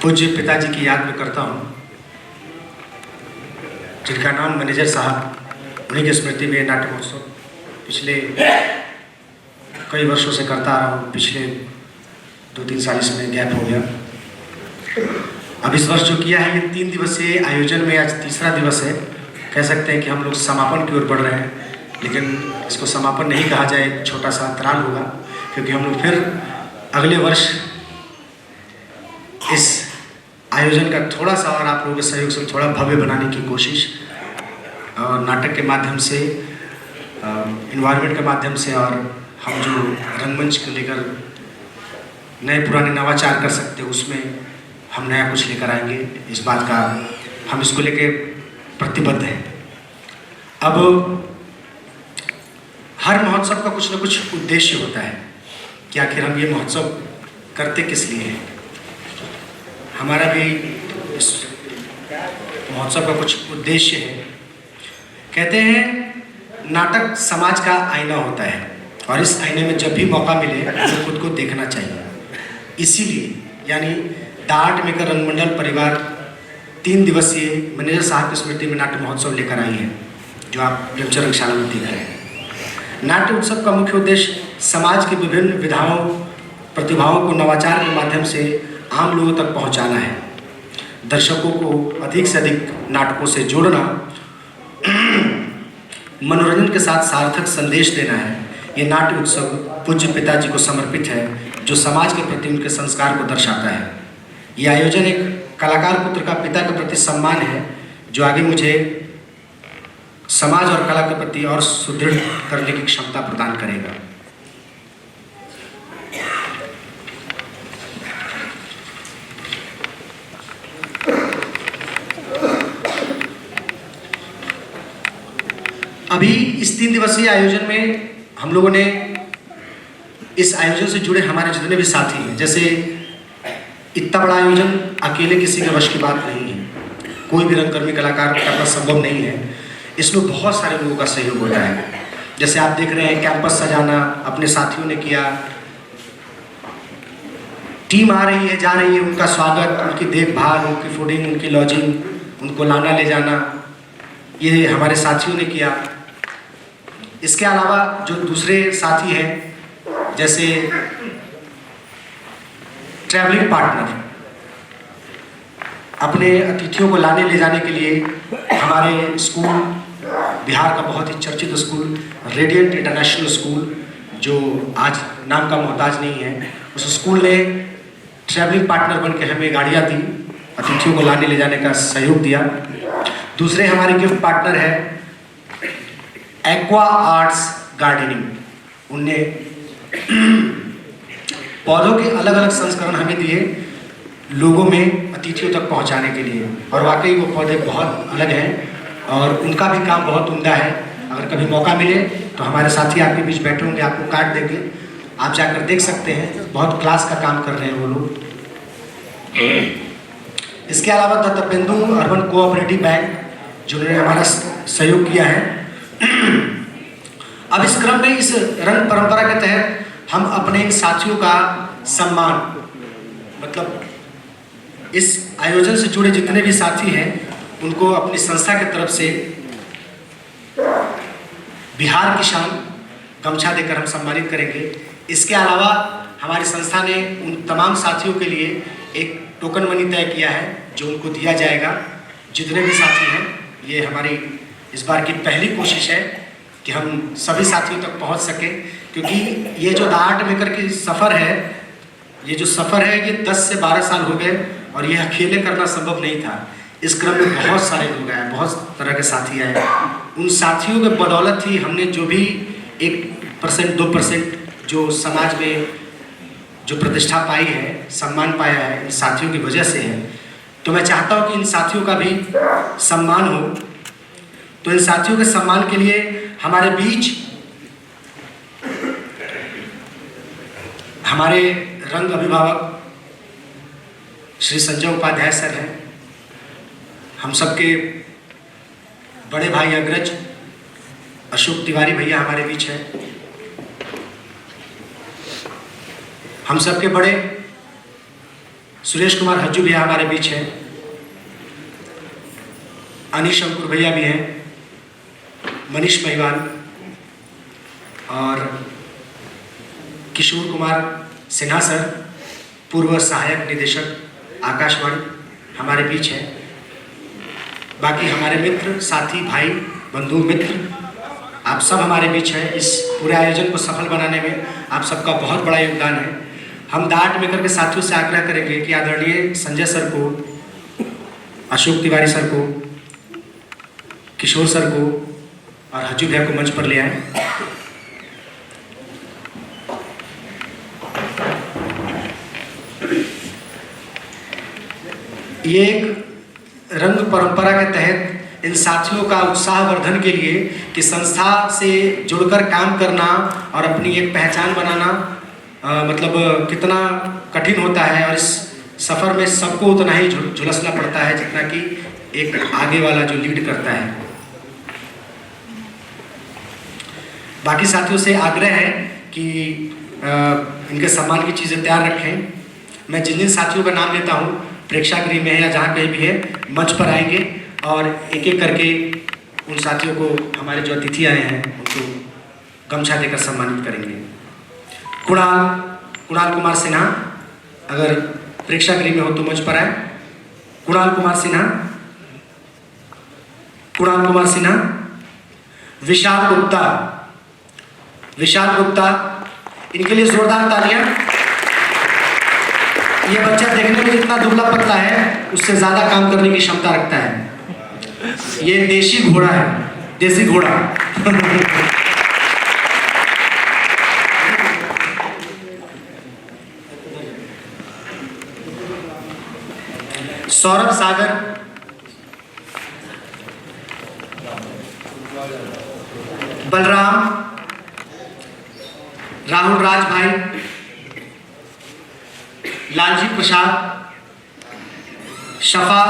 पूज्य पिताजी की याद में करता हूँ, जिनका नाम मैनेजर साहब, उन्हीं की स्मृति में नाट्य महोत्सव पिछले कई वर्षों से करता आ रहा हूँ। पिछले 2-3 साल इसमें गैप हो गया। अब इस वर्ष जो किया है ये 3 दिवसीय आयोजन में आज तीसरा दिवस है। कह सकते हैं कि हम लोग समापन की ओर बढ़ रहे हैं, लेकिन इसको समापन नहीं कहा जाए, एक छोटा सा अंतराल होगा, क्योंकि हम लोग फिर अगले वर्ष इस आयोजन का थोड़ा सा और आप लोगों के सहयोग से थोड़ा भव्य बनाने की कोशिश और नाटक के माध्यम से, इन्वायरमेंट के माध्यम से, और हम जो रंगमंच को लेकर नए पुराने नवाचार कर सकते हैं उसमें हम नया कुछ लेकर आएंगे। इस बात का हम इसको लेकर प्रतिबद्ध हैं। अब हर महोत्सव का कुछ न कुछ उद्देश्य होता है कि आखिर हम ये महोत्सव करते किस लिए हैं। हमारा भी इस महोत्सव का कुछ उद्देश्य है। कहते हैं नाटक समाज का आईना होता है और इस आईने में जब भी मौका मिले हमें खुद को देखना चाहिए। इसीलिए यानी द आर्ट मेकर रंगमंडल परिवार 3 दिवसीय मैनेजर साहब की स्मृति में नाट्य महोत्सव लेकर आई है, जो आप प्रेमचंद रंगशाला में देख रहे हैं। नाट्य उत्सव का मुख्य उद्देश्य समाज की विभिन्न विधाओं, प्रतिभाओं को नवाचार के माध्यम से आम लोगों तक पहुंचाना है। दर्शकों को अधिक से अधिक नाटकों से जोड़ना, मनोरंजन के साथ सार्थक संदेश देना है। ये नाट्य उत्सव पूज्य पिताजी को समर्पित है, जो समाज के प्रति उनके संस्कार को दर्शाता है। ये आयोजन एक कलाकार पुत्र का पिता के प्रति सम्मान है, जो आगे मुझे समाज और कला के प्रति और सुदृढ़ करने की क्षमता प्रदान करेगा। अभी इस 3 दिवसीय आयोजन में हम लोगों ने इस आयोजन से जुड़े हमारे जितने भी साथी हैं, जैसे इतना बड़ा आयोजन अकेले किसी के वश की बात नहीं है, कोई भी रंगकर्मी कलाकार करना संभव नहीं है। इसमें बहुत सारे लोगों का सहयोग होता है। जैसे आप देख रहे हैं कैंपस सजाना अपने साथियों ने किया, टीम आ रही है, जा रही है, उनका स्वागत, उनकी देखभाल, उनकी फूडिंग, उनकी लॉजिंग, उनको लाना ले जाना, ये हमारे साथियों ने किया। इसके अलावा जो दूसरे साथी हैं, जैसे ट्रैवलिंग पार्टनर, अपने अतिथियों को लाने ले जाने के लिए हमारे स्कूल, बिहार का बहुत ही चर्चित स्कूल रेडिएंट इंटरनेशनल स्कूल, जो आज नाम का मोहताज नहीं है, उस स्कूल ने ट्रैवलिंग पार्टनर बन के हमें गाड़ियाँ दी, अतिथियों को लाने ले जाने का सहयोग दिया। दूसरे हमारे गिफ्ट पार्टनर है एक्वा आर्ट्स गार्डनिंग। उनने पौधों के अलग अलग संस्करण हमें दिए लोगों में अतिथियों तक पहुंचाने के लिए, और वाकई वो पौधे बहुत अलग हैं और उनका भी काम बहुत उम्दा है। अगर कभी मौका मिले तो हमारे साथी आपके बीच बैठे होंगे, आपको कार्ड देंगे, आप जाकर देख सकते हैं। बहुत क्लास का काम कर रहे हैं वो लोग। इसके अलावा दत्तपेंदु अर्बन कोऑपरेटिव बैंक, जिन्होंने हमारा सहयोग किया है। अब इस क्रम में, इस रंग परंपरा के तहत हम अपने साथियों का सम्मान, मतलब इस आयोजन से जुड़े जितने भी साथी हैं उनको अपनी संस्था की तरफ से बिहार की शान गमछा देकर हम सम्मानित करेंगे। इसके अलावा हमारी संस्था ने उन तमाम साथियों के लिए एक टोकन मनी तय किया है, जो उनको दिया जाएगा। जितने भी साथी हैं, ये हमारी इस बार की पहली कोशिश है कि हम सभी साथियों तक पहुंच सकें, क्योंकि ये जो द आर्ट मेकर की सफ़र है, ये जो सफ़र है, ये 10 से 12 साल हो गए और ये अकेले करना संभव नहीं था। इस क्रम में बहुत सारे लोग आए, बहुत तरह के साथी आए। उन साथियों के बदौलत ही हमने जो भी 1% 2% जो समाज में जो प्रतिष्ठा पाई है, सम्मान पाया है, इन साथियों की वजह से है। तो मैं चाहता हूँ कि इन साथियों का भी सम्मान हो। तो इन साथियों के सम्मान के लिए हमारे बीच हमारे रंग अभिभावक श्री संजय उपाध्याय सर हैं, हम सबके बड़े भाई अग्रज अशोक तिवारी भैया हमारे बीच हैं, हम सबके बड़े सुरेश कुमार हज्जू भैया हमारे बीच हैं, अनिश अंकुर भैया भी हैं, मनीष महिवाल और किशोर कुमार सिन्हा सर, पूर्व सहायक निदेशक आकाशवाणी हमारे बीच हैं। बाकी हमारे मित्र, साथी, भाई, बंधु, मित्र, आप सब हमारे बीच हैं। इस पूरे आयोजन को सफल बनाने में आप सबका बहुत बड़ा योगदान है। हम दाट मेकर के साथियों से आग्रह करेंगे कि आदरणीय संजय सर को, अशोक तिवारी सर को, किशोर सर को और हज्जू भैया को मंच पर ले आए। ये एक रंग परंपरा के तहत इन साथियों का उत्साहवर्धन के लिए कि संस्था से जुड़कर काम करना और अपनी एक पहचान बनाना मतलब कितना कठिन होता है, और इस सफ़र में सबको उतना ही झुलसना पड़ता है जितना कि एक आगे वाला जो लीड करता है। बाकी साथियों से आग्रह है कि इनके सम्मान की चीज़ें तैयार रखें। मैं जिन साथियों का नाम लेता हूँ, प्रेक्षागृह में है या जहाँ कहीं भी है, मंच पर आएंगे और एक एक करके उन साथियों को, हमारे जो अतिथि आए हैं, उनको गमछा देकर सम्मानित करेंगे। कुणाल कुमार सिन्हा अगर प्रेक्षागृह में हो तो मंच पर आए। कुणाल कुमार सिन्हा। विशाल गुप्ता, इनके लिए जोरदार तालियां। ये बच्चा देखने में जितना दुबला पतला है, उससे ज़्यादा काम करने की क्षमता रखता है। ये देसी घोड़ा है, देसी घोड़ा। सौरभ सागर, बलराम, राहुल राज भाई, लालजी प्रसाद, शफा,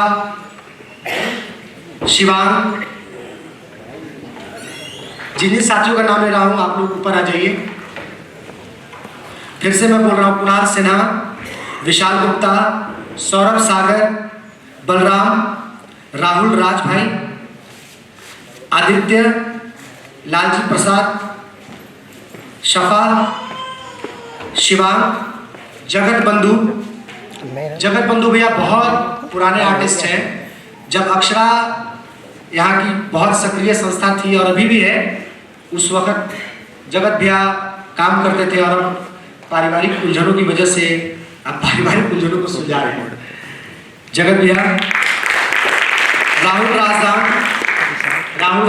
शिवांग। जिन्हीं साथियों का नाम ले रहा हूं, आप लोग ऊपर आ जाइए। फिर से मैं बोल रहा हूं, कुणाल सिन्हा, विशाल गुप्ता, सौरभ सागर, बलराम, राहुल राज भाई, आदित्य, लालजी प्रसाद, शफा, शिवांग, जगत बंधु भैया बहुत पुराने आर्टिस्ट हैं। जब अक्षरा यहाँ की बहुत सक्रिय संस्था थी और अभी भी है, उस वक्त जगत भैया काम करते थे और अब पारिवारिक उलझनों की वजह से आप पारिवारिक उलझनों को सुलझा रहे हैं। जगत भैया, राहुल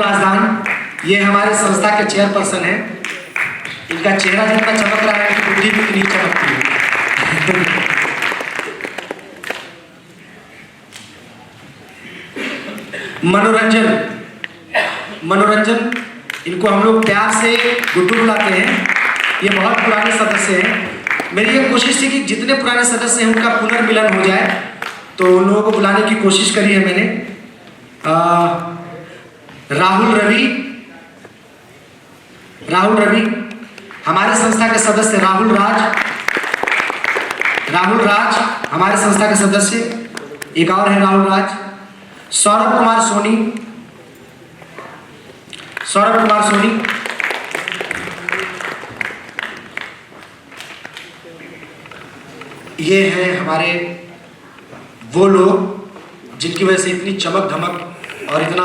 राजदान, ये हमारे संस्था के चेयरपर्सन हैं। इनका चेहरा जितना चमक रहा है, इनकी बुद्धि भी इतनी चमकती है। मनोरंजन, इनको हम लोग प्यार से गुड्डू बुलाते हैं। ये बहुत पुराने सदस्य हैं। मेरी ये कोशिश थी कि जितने पुराने सदस्य हैं उनका पुनर्मिलन हो जाए, तो उन लोगों को बुलाने की कोशिश करी है मैंने। राहुल रवि, हमारे संस्था के सदस्य। राहुल राज हमारे संस्था के सदस्य। एक और है राहुल राज। सौरभ कुमार सोनी, ये हैं हमारे वो लोग जिनकी वजह से इतनी चमक धमक और इतना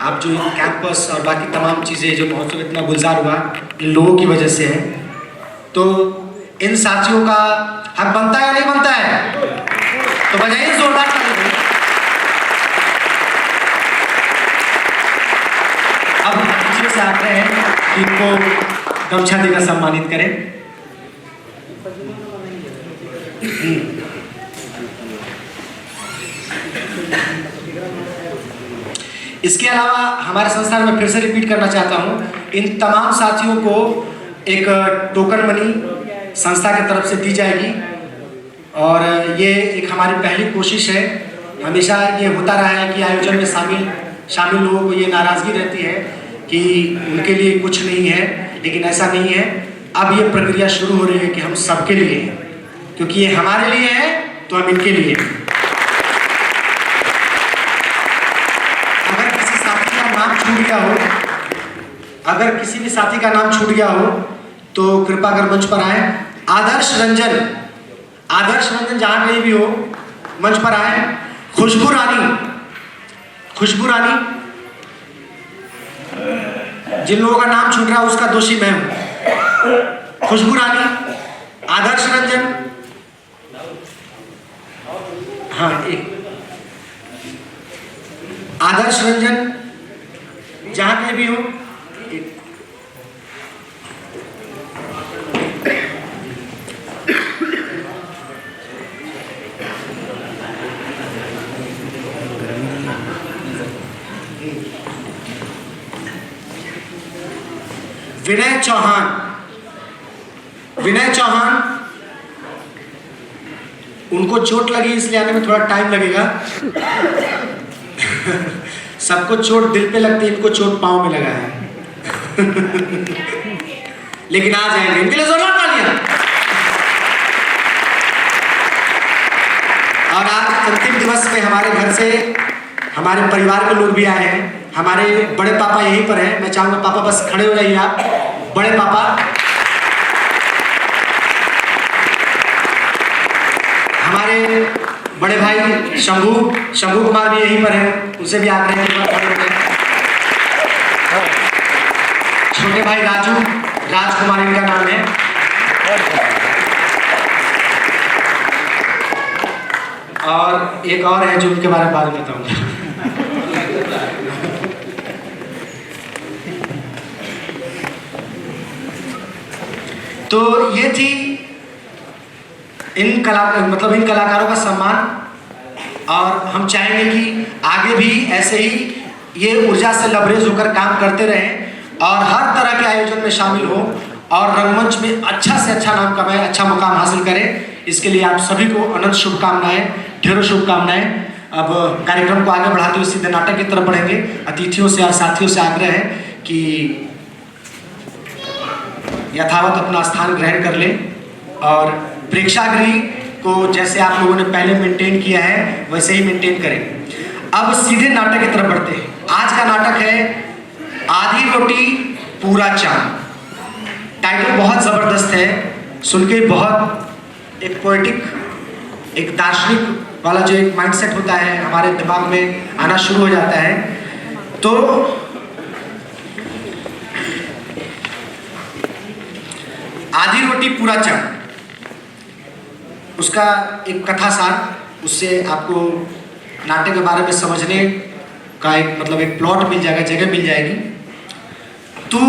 आप जो कैंपस और बाकी तमाम चीज़ें, जो महोत्सव इतना गुलजार हुआ, इन लोगों की वजह से है। तो इन साथियों का हक बनता है या नहीं बनता है? तो बजाइए जोरदार ताली। अब अतिथियों से आग्रह है कि इनको गमछा देकर सम्मानित करें। इसके अलावा हमारे संस्थान में फिर से रिपीट करना चाहता हूँ, इन तमाम साथियों को एक टोकन मनी संस्था की तरफ से दी जाएगी। और ये एक हमारी पहली कोशिश है। हमेशा ये होता रहा है कि आयोजन में शामिल लोगों को ये नाराज़गी रहती है कि उनके लिए कुछ नहीं है, लेकिन ऐसा नहीं है। अब ये प्रक्रिया शुरू हो रही है कि हम सबके लिए हैं, क्योंकि ये हमारे लिए है तो हम इनके लिए। अगर किसी साथी का नाम छूट गया हो, अगर किसी भी साथी का नाम छूट गया हो तो कृपा कर मंच पर आए। आदर्श रंजन, आदर्श रंजन जहां कहीं भी हो मंच पर आए। खुशबू रानी, खुशबू रानी, जिन लोगों का नाम छूट रहा है उसका दोषी मैं हूं। खुशबू रानी, आदर्श रंजन, हाँ एक आदर्श रंजन जहां कहीं भी हो। विनय चौहान, विनय चौहान, उनको चोट लगी इसलिए आने में थोड़ा टाइम लगेगा। सबको चोट दिल पे लगती है, इनको चोट पांव में लगा है। लेकिन आ जाएंगे, इनके लिए जोरदार तालियां। और आज अंतिम दिवस में हमारे घर से हमारे परिवार के लोग भी आए हैं। हमारे बड़े पापा यहीं पर हैं। मैं चाहूंगा पापा बस खड़े हो जाइए आप, बड़े पापा। हमारे बड़े भाई शंभू कुमार भी यहीं पर हैं, उनसे भी आग्रह है। छोटे भाई राजकुमार इनका नाम है। और एक और है जो उनके बारे में बाद में बताऊंगा। तो ये थी इन कलाकारों का सम्मान। और हम चाहेंगे कि आगे भी ऐसे ही ये ऊर्जा से लबरेज होकर काम करते रहें और हर तरह के आयोजन में शामिल हो और रंगमंच में अच्छा से अच्छा नाम कमाएं, अच्छा मुकाम हासिल करें। इसके लिए आप सभी को अनंत शुभकामनाएं, ढेरों शुभकामनाएं। अब कार्यक्रम को आगे बढ़ाते हुए सीधे नाटक की तरफ बढ़ेंगे। अतिथियों से और साथियों से आग्रह है कि यथावत अपना स्थान ग्रहण कर लें और प्रेक्षागृह को जैसे आप लोगों ने पहले मेंटेन किया है वैसे ही मेंटेन करें। अब सीधे नाटक की तरफ बढ़ते हैं। आज का नाटक है आधी रोटी पूरा चांद। टाइटल बहुत ज़बरदस्त है, सुन के बहुत एक पोएटिक, एक दार्शनिक वाला जो एक माइंडसेट होता है हमारे दिमाग में आना शुरू हो जाता है। तो आधी रोटी पूरा चांद, उसका एक कथा सार, उससे आपको नाट्य के बारे में समझने का एक प्लॉट मिल जाएगा, जगह मिल जाएगी। तू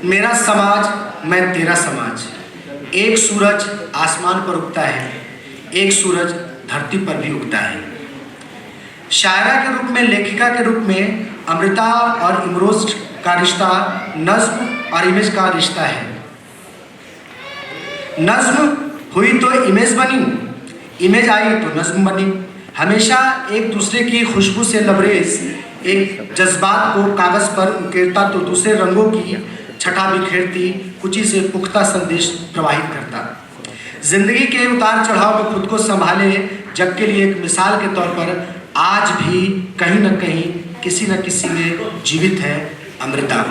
मेरा समाज, मैं तेरा समाज। एक सूरज आसमान पर उगता है, एक सूरज धरती पर भी उगता है। शायरा के रूप में, लेखिका के रूप में अमृता और इमरोज का रिश्ता नज्म और इमेज का रिश्ता है। नज्म हुई तो इमेज बनी, इमेज आई तो नज्म बनी। हमेशा एक दूसरे की खुशबू से लबरेज एक जज्बात को कागज़ पर उकेरता तो दूसरे रंगों की छटा बिखेरती, कुची से पुख्ता संदेश प्रवाहित करता। जिंदगी के उतार चढ़ाव में खुद को संभाले जग के लिए एक मिसाल के तौर पर आज भी कहीं न कहीं किसी न किसी में जीवित है अमृता।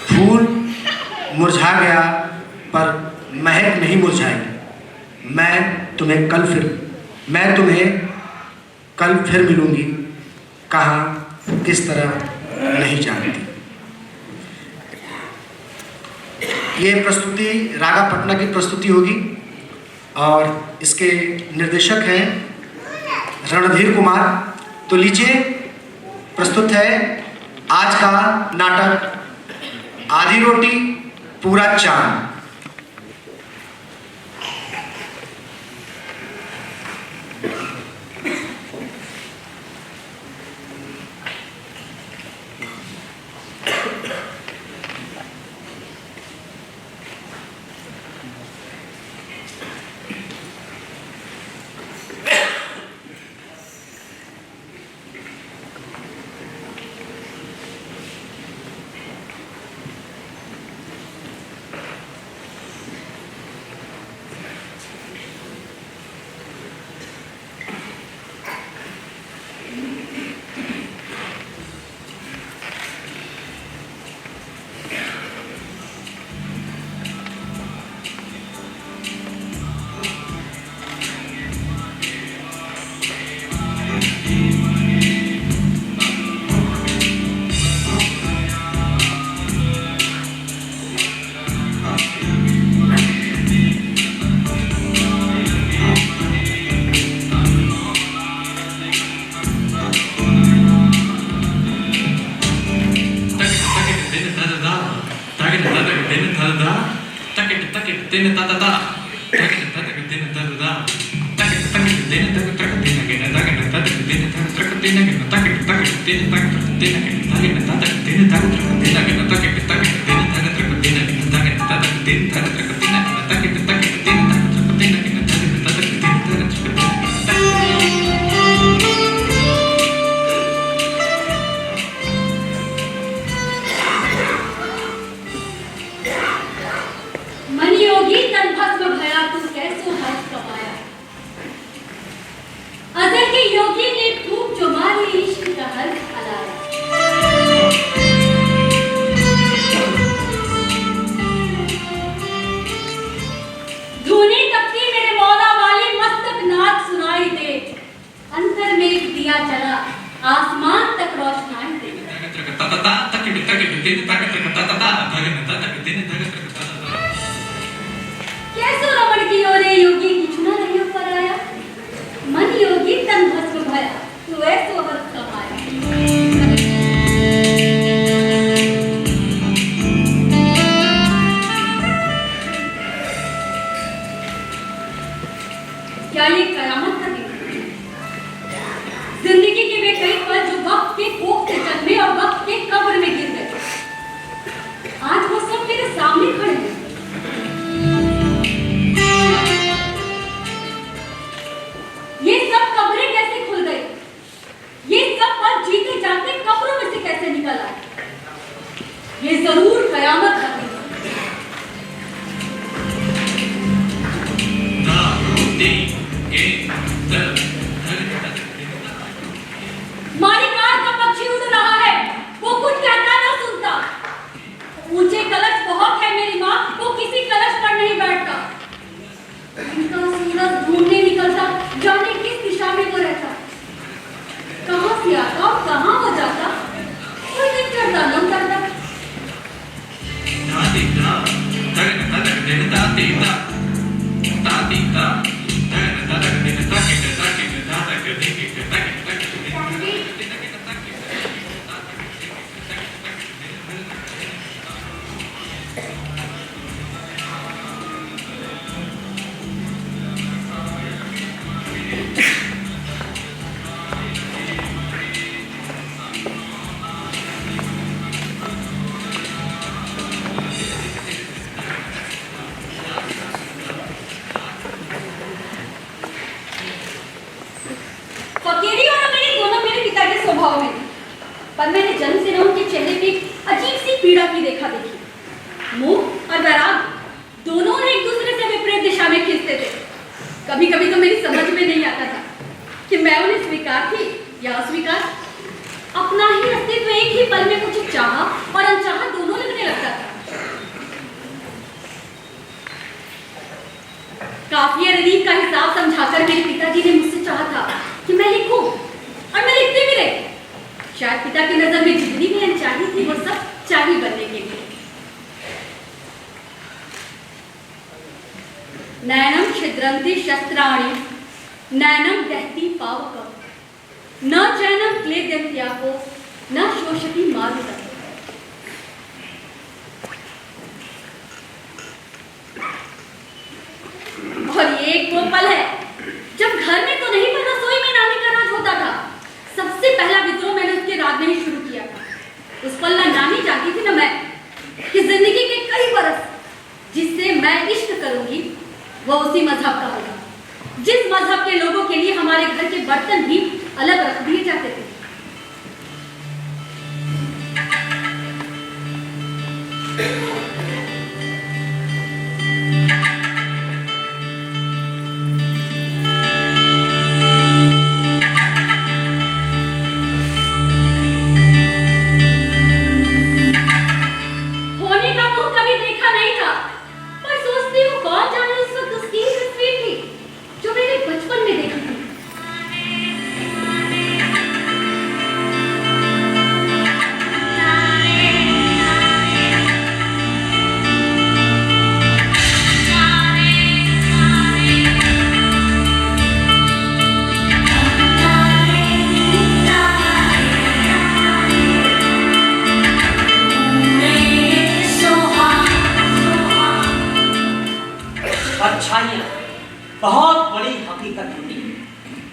फूल मुरझा गया पर महक नहीं मुरझाएगी। मैं तुम्हें कल फिर मिलूंगी, कहाँ किस तरह नहीं जानती। ये प्रस्तुति रागा पटना की प्रस्तुति होगी और इसके निर्देशक हैं रणधीर कुमार। तो लीजिए, प्रस्तुत है आज का नाटक आधी रोटी पूरा चांद। कैसो रमण की ओरे योगी किचुना नहीं पर आया, मन योगी तन भस्म भया, तू ऐसो हर्ष कमाया। क्या ये कयामत का दिन? जिंदगी के वे कई पल जो वक्त के कोख से जन्मे और वक्त के कब्र में गिर गए, आज वो सब मेरे सामने खड़े हैं। ये सब कब्रें कैसे खुल गई? ये सब पल जीते जाते कब्रों में से कैसे निकल आए? ये जरूर कयामत का दिन है। मालिकार का पक्षी उड़ रहा है, वो कुछ कहता ना सुनता। ऊंचे कलश बहुत है मेरी माँ, वो किसी कलश पर नहीं बैठता। इनका सूरज ढूंढने निकलता, जाने किस दिशा में वो रहता, कहाँ से आता और कहाँ हो जाता, कोई दिन चढ़ता न उतरता। पर मैंने जन्म से न उनके चेहरे पे अजीब सी पीड़ा की देखा देखी। मोह और वैराग दोनों ने एक दूसरे से विपरीत दिशा में खींचते थे। कभी कभी तो मेरी समझ में नहीं आता था कि मैं उन्हें स्वीकार थी या अस्वीकार। अपना ही अस्तित्व एक ही पल में कुछ चाहा और अनचाहा दोनों लगने लगता था। काफिया रदीफ का हिसाब समझाकर मेरे पिताजी ने मुझसे चाहा था कि मैं लिखूं और मैं लिखती भी रही। शायद पिता की नजर में जितनी भी अनचाही थी वो सब चाही बनने के लिए। नैनम छिद्रन्ति शस्त्राणि नैनम दहति पावकम् न चैनम क्लेद्यन्त्यापो न शोषति मारुतम्। और ये एक वो पल है जब घर में तो नहीं पर रसोई में नानी का राज होता था। सबसे पहला विद्रोह मैंने उसके राज में ही शुरू किया था। उस पल ना नानी जानती थी ना मैं कि जिंदगी के कई बरस जिससे मैं इश्क करूंगी वो उसी मजहब का होगा जिस मजहब के लोगों के लिए हमारे घर के बर्तन भी अलग रख दिए जाते थे।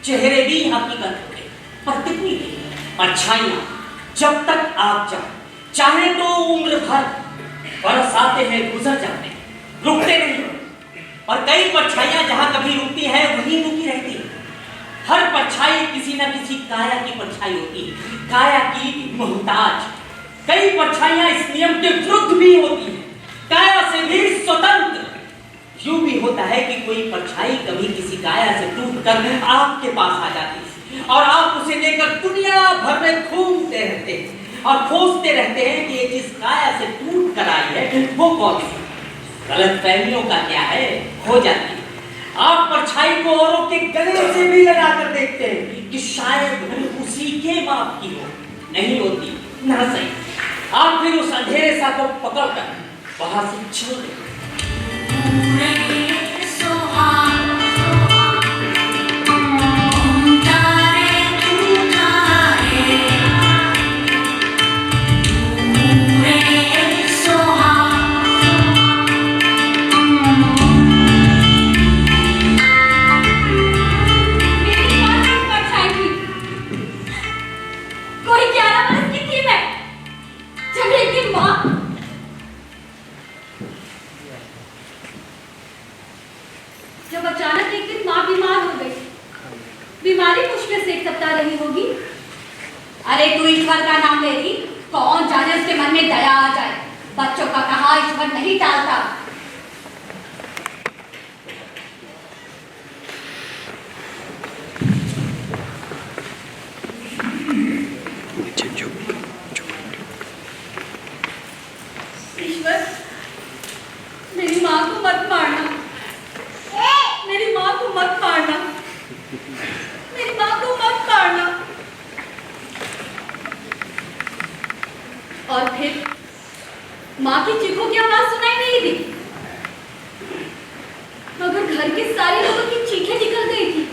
चेहरे भी हकीकत होते, पर कितनी देर? परछाइयां जब तक आप चाहे तो उम्र भर, बरस आते हैं गुजर जाते हैं, रुकते नहीं। और कई परछाइयां जहां कभी रुकती हैं वहीं रुकी रहती है। हर परछाई किसी न किसी काया की परछाई होती है, काया की मोहताज। कई परछाइयां इस नियम के विरुद्ध भी होती हैं, काया से भी स्वतंत्र। यूं भी होता है कि कोई परछाई कभी किसी काया से टूटकर आपके पास आ जाती है और आप उसे लेकर दुनिया भर में घूमते रहते हैं और खोजते रहते हैं कि ये जिस काया से टूट कर आई है वो कौन सी। गलतफहमियों का क्या है, हो जाती है। आप परछाई को औरों के गले से भी लगाकर देखते हैं कि शायद उसी के माप की हो, नहीं होती ना सही। आप फिर उस अंधेरे सा को पकड़कर वहां से चल देते। जब अचानक एक दिन माँ बीमार हो गई। बीमारी मुश्किल से एक सप्ताह रही होगी। अरे तू ईश्वर का नाम ले रही, कौन जाने उसके मन में दया आ जाए। बच्चों का कहा ईश्वर नहीं टालता। ईश्वर, मेरी माँ को मत मारना, मेरी माँ को मत मारना, मेरी माँ को मत मारना। और फिर माँ की चीखों की आवाज सुनाई नहीं दी, मगर घर के सारे लोगों की चीखें निकल गई थी।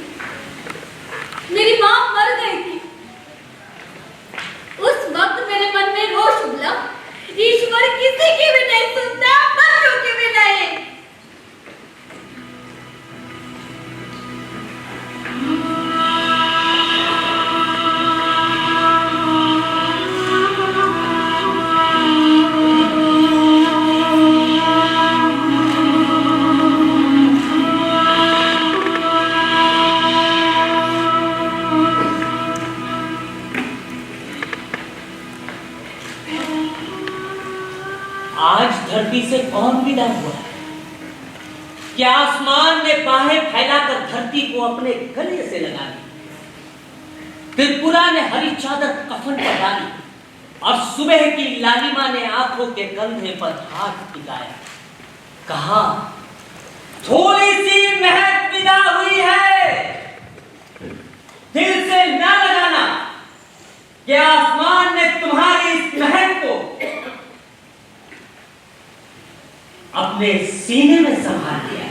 मेरी माँ मर गई थी। उस वक्त मेरे मन में रोष उबला, ईश्वर किसी की भी नहीं सुनता, बच्चों की भी नहीं। आज धरती से कौन विदा हुआ है? क्या आसमान ने बाहें फैलाकर धरती को अपने गले से लगा दी? त्रिपुरा ने हरी चादर कफन पर डाली और सुबह की लालिमा ने आंखों के कंधे पर हाथ टिकाया। कहा थोड़ी सी महक विदा हुई है, दिल से ना लगाना। क्या आसमान ने तुम्हारी इस महक को अपने सीने में संभाल लिया है।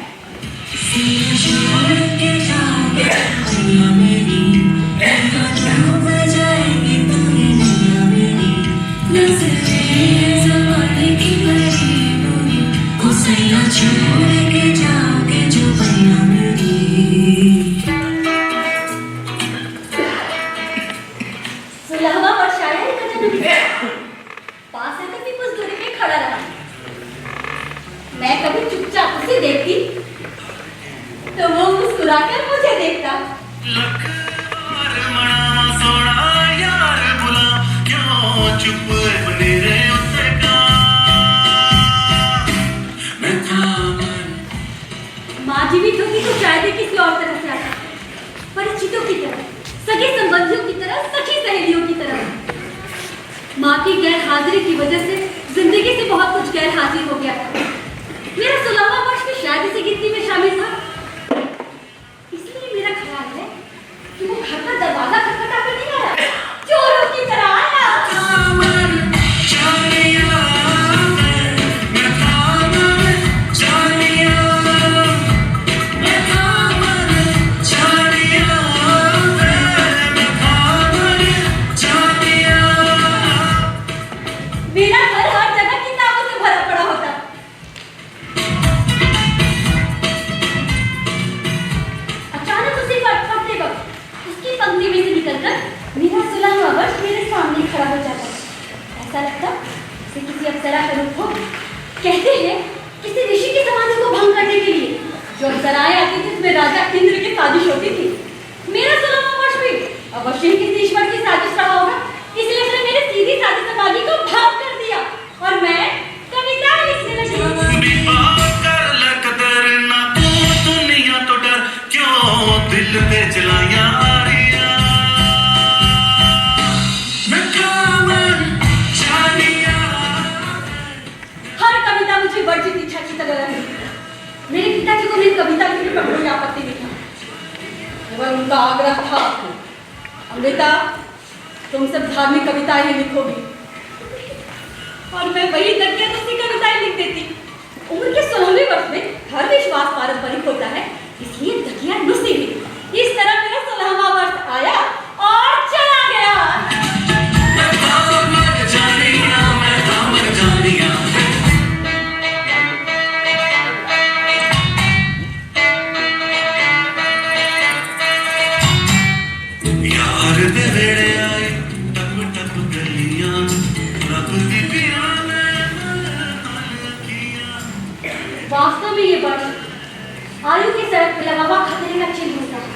सुलहवा और शायरी का जन्म पास आकर भी कुछ दूरी पे खड़ा रहा। मैं कभी चुपचाप उसे देखती तो वो मुस्कुराकर मुझे देखता। माँ जीवित होती तो शायद ही किसी और तरह से आता, परिचितों की तरह, सगे संबंधियों की तरह, सखी सहेलियों की तरह। माँ की गैर हाजिरी की वजह से जिंदगी से बहुत कुछ गैर हाजिर हो गया था। मेरा 16वां वर्ष भी शायद इसी गिनती में शामिल था। इसलिए मेरा ख्याल है कि वो घर का दरवाजा खटखटा कर नहीं आया, चोरों की तरह आया। मेरा घर हर जगह किताबों से भरा पड़ा होता। चलकर मेरा 16वां वर्ष मेरे सामने खड़ा हो जाता। ऐसा लगता जैसे किसी अप्सरा का रूप हो। कहते हैं किसी ऋषि की समाधि को भंग करने के लिए जो अप्सराएं आती थी उसमें राजा इंद्र की साजिश होती थी। मेरा 16वां वर्ष भी अवश्य किसी ईश्वर की साजिश रहा होगा, इसलिए उसने मेरी सीधी सादी समाधि को भंग कर दिया और मैं कविता लिखने लगी। दिल पे चलाया हर कविता मुझे वर्जित इच्छा की तरह लगी। मेरे पिताजी को मेरी कविता लिखने पर कोई आपत्ति नहीं था, केवल उनका आग्रह था अमृता तुम सब धार्मिक कविताएं ही लिखोगी, और मैं वही तकिया दूसरी कविताएं लिख देती। उम्र के 16वें वर्ष में हर विश्वास पारंपरिक होता है, इसलिए तकिया नुसी भी। इस तरह मेरा 16वां वर्ष आया और चला गया। वास्तव में ये वर्ष आयु के सड़क पर लगा हुआ खतरे का चिन्ह होता है।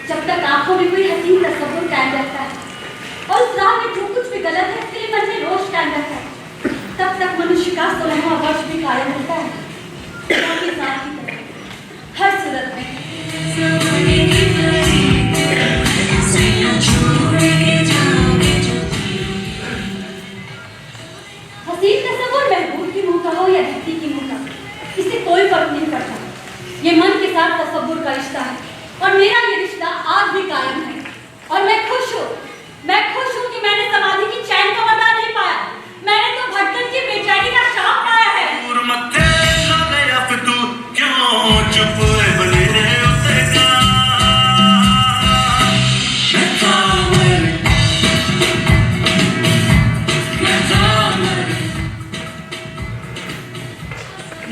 जब तक आंखों में कोई हसीन तस्वीर कायम रहता है और उस राह में जो कुछ भी गलत है उसके लिए मन में रोष कायम रहता है, तब तक मनुष्य का 16वां वर्ष भी कायम होता है। साथ ही तरह हर सूरत में हसीन तस्वीर महबूब की मुंह का हो या धरती की मुंह का, इससे कोई फर्क नहीं पड़ता। ये मन के साथ तसव्वुर का रिश्ता है और मेरा ये रिश्ता आज भी कायम है। और मैं खुश हूँ कि मैंने समाधि की चैन का बता नहीं पाया। मैंने तो भटकन की बेचैनी का शाप पाया है।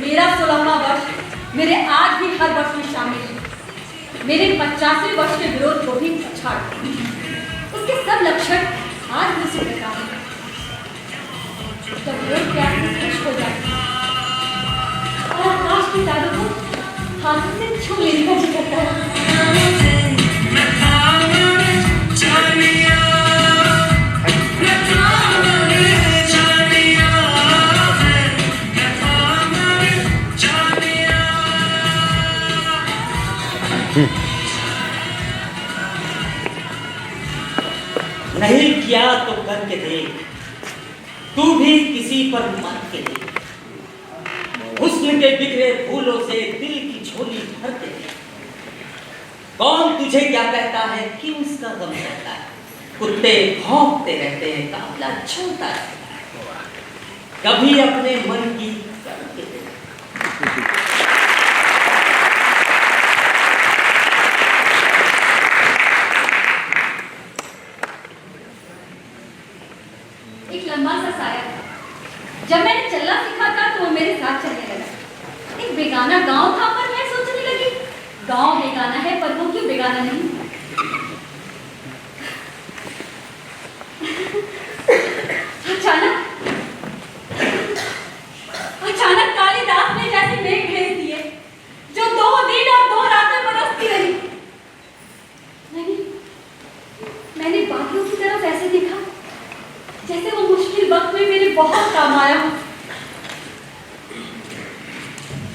मेरा 16वां वर्ष मेरे आज भी हर वर्ष में शामिल है। मेरे 85वें वर्ष के विरोध को भी पछाड़ उसके सब लक्षण आज भी स्वीकार हैं। जब विरोध प्यार से खुश हो जाए और आकाश की तारों को हाथ से छू लेने का जी करता है। नहीं किया तो करके देख, तू भी किसी पर मर के देख। हुस्न के बिखरे फूलों से दिल की झोली भर के देख। कौन तुझे क्या कहता है, क्यों इसका गम रहता है। कुत्ते भौंकते रहते हैं, काफिला छोड़ता रहता है। कभी अपने मन की करके देख। एक लंबा सा साया था। जब मैंने चलना सीखा था तो वो मेरे साथ चलने लगा। एक बेगाना गांव था, पर मैं सोचने लगी गांव बेगाना है पर वो क्यों बेगाना नहीं। अचानक कालिदास ने जैसे मेघ भेज दिए जो 2 दिन और 2 रातें बरसती रही। मैंने बादलों की तरफ ऐसे देखा जैसे वो मुश्किल वक्त में मेरे बहुत काम आया।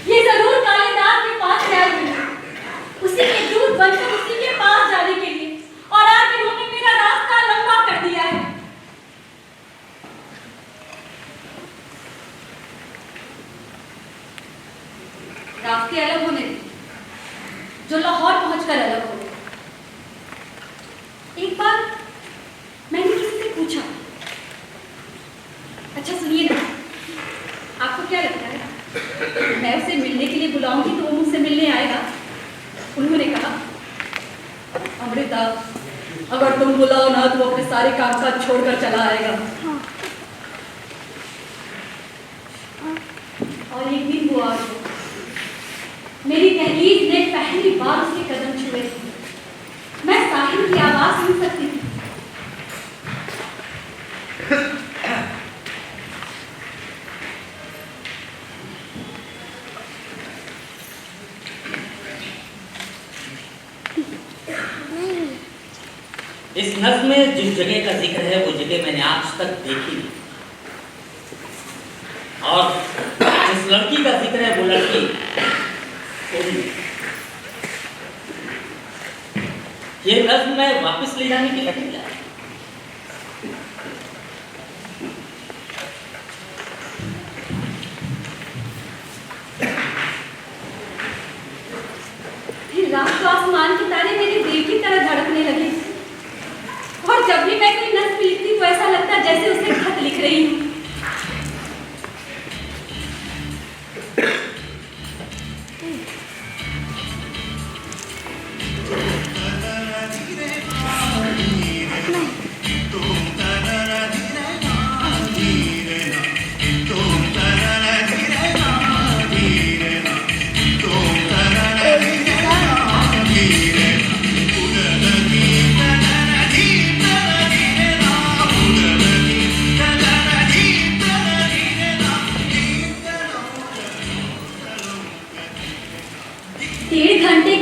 ये जरूर कालिदास के पास आए थे, उसी के दूत बनकर उसी के पास जाने के लिए, और आज इन्होंने मेरा रास्ता लंबा कर दिया है। रास्ते अलग होने जो लाहौर पहुंचकर अलग हो। एक बार मैंने किसी से पूछा, अच्छा सुनिए ना, आपको क्या लगता है मैं उसे मिलने के लिए बुलाऊंगी तो वो मुझसे मिलने आएगा? उन्होंने कहा, अमृता अगर तुम बुलाओ ना तो वो अपने सारे काम काज छोड़कर चला आएगा। और एक दिन हुआ, मेरी दहलीज ने पहली बार उसके कदम छुए। मैं साहिल की आवाज सुन सकती थी, इस नज्म में जिस जगह का जिक्र है वो जगह मैंने आज तक देखी नहीं, और जिस लड़की का जिक्र है वो लड़की ये नज्म मैं वापस ले जाने के लिए नहीं लाया। फिर रात को आसमान के तारे मेरे दिल की तरह धड़कने लगे, और जब भी मैं कोई नज्म लिखती तो ऐसा लगता जैसे उसे खत लिख रही हूँ।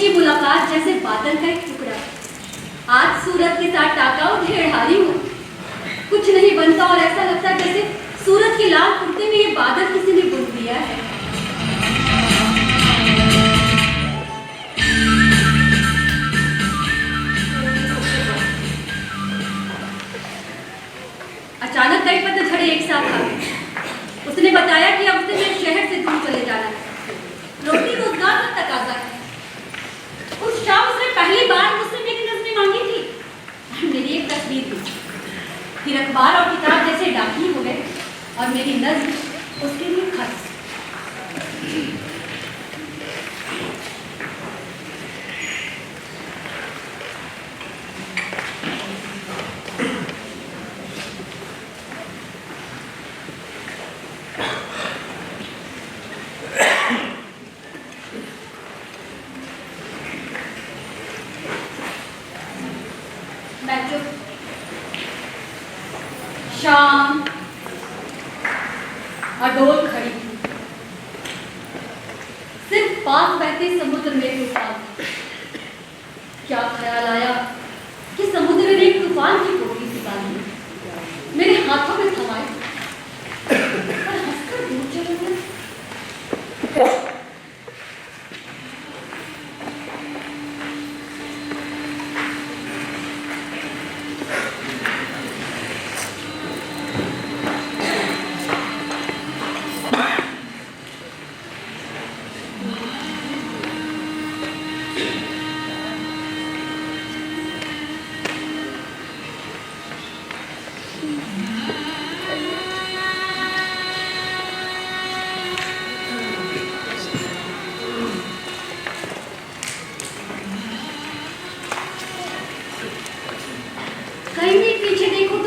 मुलाकात जैसे बादल का एक टुकड़ा, आज सूरत के साथ टाका और ढेरहारी हूँ। कुछ नहीं बनता और ऐसा लगता जैसे सूरत की लाल कुर्ते में ये बादल किसी ने बुन दिया है। अचानक कई पतझड़े एक साथ आ गए। उसने बताया कि अब उसे मेरे शहर से दूर चले जाना है। रोटी रोजगार का तकाजा है। उस शाम उसने पहली बार मुझसे मेरी नज़रें मांगी थी और मेरी एक तस्वीर दी। फिर अखबार और किताब जैसे डाकिए हो गए और मेरी नज़र उसके लिए खत। शाम अडोल खड़ी थी, सिर्फ पास बहते समुद्र में तूफान। क्या ख्याल आया कि समुद्र ने एक तूफान की पोटली निकाली, मेरे हाथों में थमाई और हंसकर दूर चले गए।